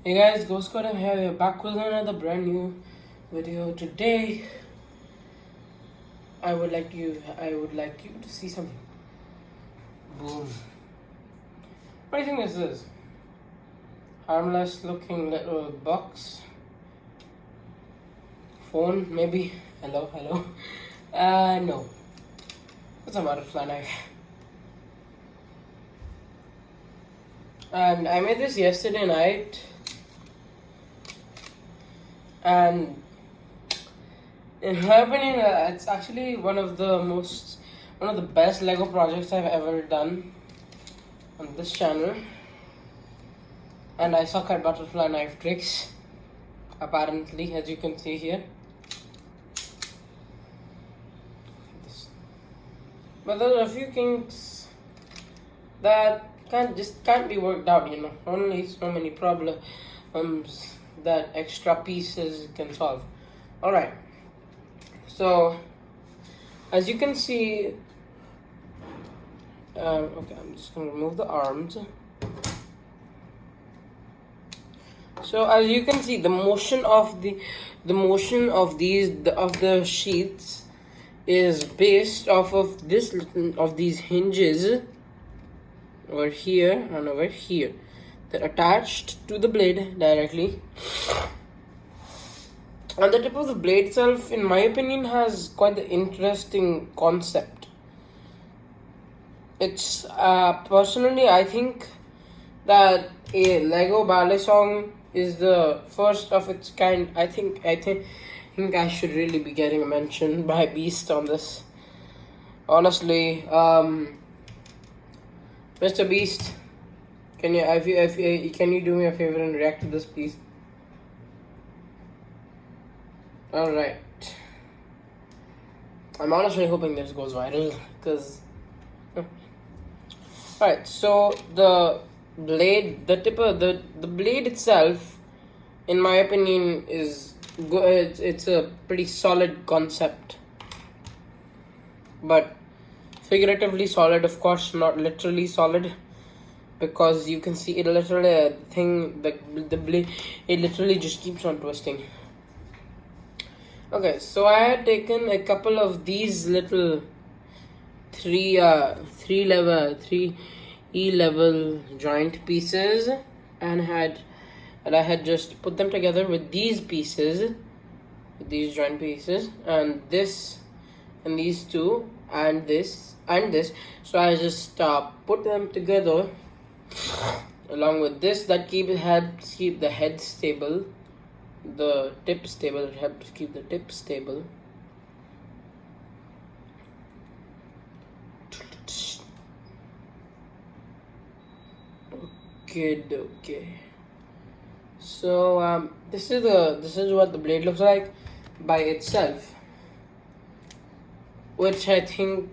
Hey guys, Ghost Code here. We're back with another brand new video. Today, I would like you to see something. Boom. What do you think this is? Harmless looking little box. Phone, maybe. Hello. No. It's a butterfly knife. And I made this yesterday night. And in my opinion, it's actually one of the best Lego projects I've ever done on this channel. And I suck at butterfly knife tricks, apparently, as you can see here. But there are a few kinks that can't be worked out, Only so many problems that extra pieces can solve. Alright, so as you can see, okay, I'm just going to remove the arms. So as you can see, the motion of the sheets is based off of these hinges over here and over here. They're attached to the blade directly. And the tip of the blade itself, in my opinion, has quite the interesting concept. It's personally, I think that a Lego ballet song is the first of its kind. I think I should really be getting a mention by Beast on this. Honestly, Mr. Beast, can you do me a favor and react to this, please? Alright. I'm honestly hoping this goes viral, because... Alright, so the blade, the blade itself, in my opinion, is good. It's a pretty solid concept. But figuratively solid, of course, not literally solid. Because you can see it literally, the blade, it literally just keeps on twisting. Okay, so I had taken a couple of these little 3E level joint pieces and I had just put them together with these pieces, with these joint pieces, and this, and these two, and this, and this. So I just put them together along with this. That helps keep the head stable, the tip stable. It helps keep the tip stable. Okay. So this is what the blade looks like by itself, which I think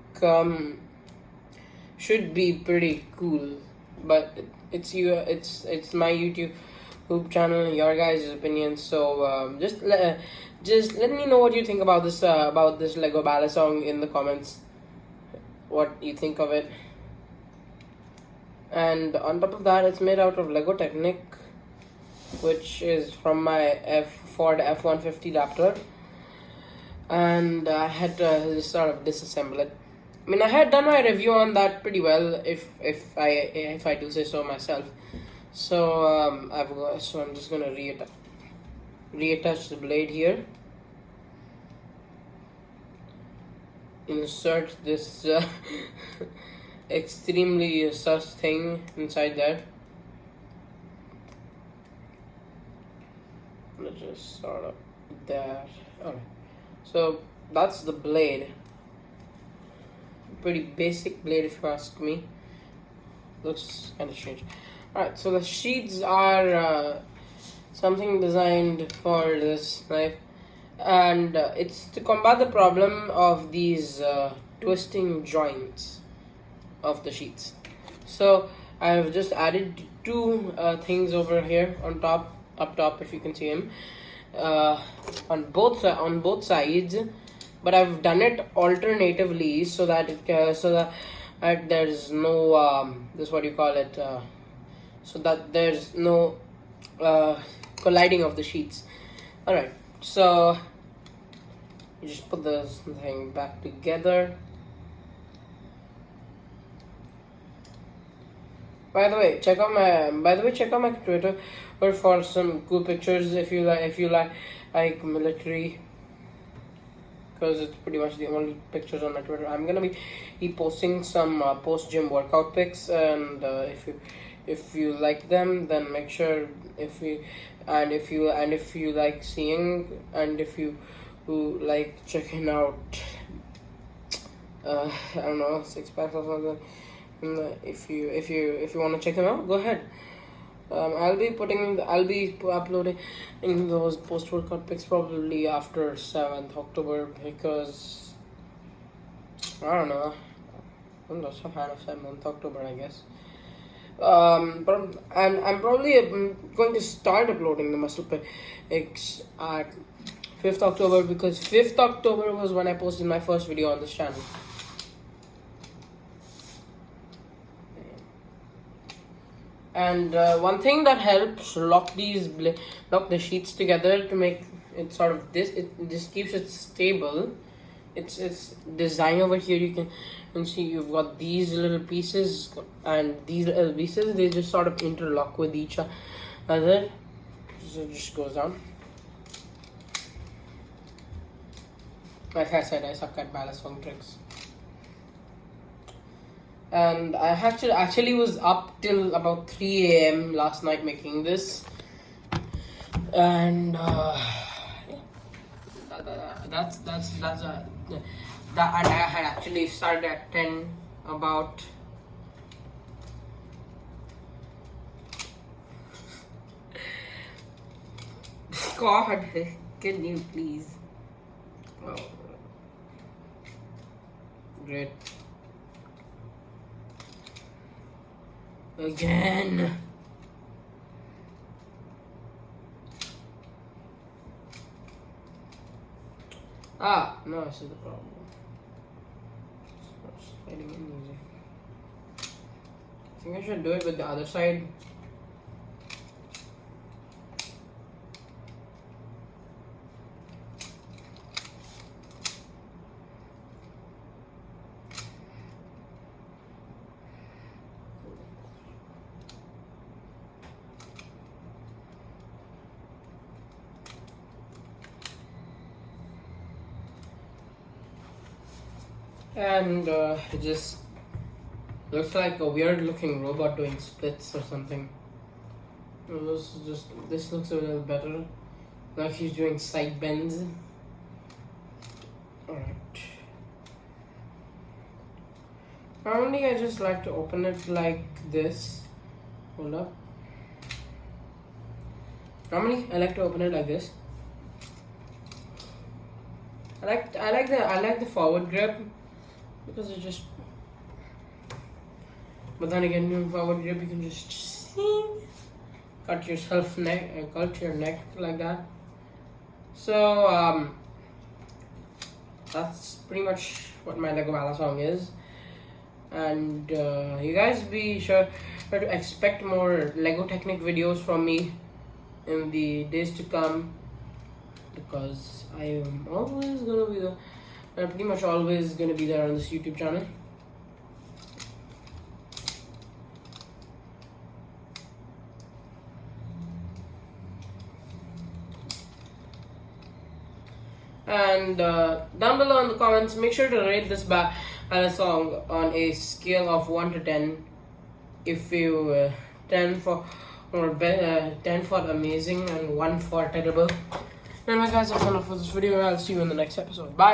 should be pretty cool. But it's my YouTube channel, your guys' opinion. So just let me know what you think about this Lego ballet song in the comments. What you think of it. And on top of that, it's made out of Lego Technic, which is from my Ford F-150 Raptor. And I had to sort of disassemble it. I mean, I had done my review on that pretty well, if I do say so myself. So I'm just gonna reattach the blade here. Insert this extremely sus thing inside there. Let's just sort of that. Alright, so that's the blade. Pretty basic blade, if you ask me. Looks kind of strange. Alright, so the sheets are something designed for this knife, and it's to combat the problem of these twisting joints of the sheets. So I've just added two things over here on top, up top, if you can see them, on both sides. But I've done it alternatively so that there's no so that there's no colliding of the sheets. Alright, so you just put this thing back together. By the way, check out my Twitter for some cool pictures if you like military, because it's pretty much the only pictures on my Twitter. I'm gonna be posting some post gym workout pics, and if you like them, then make sure if you like seeing, and if you who like checking out I don't know, six packs or something. If you want to check them out, go ahead. I'll be uploading those post workout pics probably after 7th October, because I don't know. I'm not a fan of 7th October, I guess. But I'm probably going to start uploading the muscle pics at 5th October, because 5th October was when I posted my first video on this channel. And one thing that helps lock the sheets together to make it sort of it just keeps it stable. It's design over here. You can see you've got these little pieces, and these little pieces, they just sort of interlock with each other. So it just goes down. Like I said, I suck at balance swing tricks. And I actually was up till about 3 a.m. last night making this, and that's that. And I had actually started at 10 about. God, can you please? Oh. Great. Again. No, this is the problem. It's not sliding in easy. I think I should do it with the other side. And it just looks like a weird looking robot doing splits or something. This looks a little better, like he's doing side bends. Alright. Normally I just like to open it like this. Hold up. Normally I like to open it like this. I like the forward grip, because it just, but then again, doing forward grip, you can just cut your neck like that. So that's pretty much what my Lego Bala song is. And you guys be sure to expect more Lego Technic videos from me in the days to come, because I am always gonna be there. I'm pretty much always gonna be there on this YouTube channel. And down below in the comments, make sure to rate this song on a scale of 1 to 10. If you 10 for 10 for amazing and 1 for terrible. Anyway guys, that's enough for this video. I'll see you in the next episode. Bye.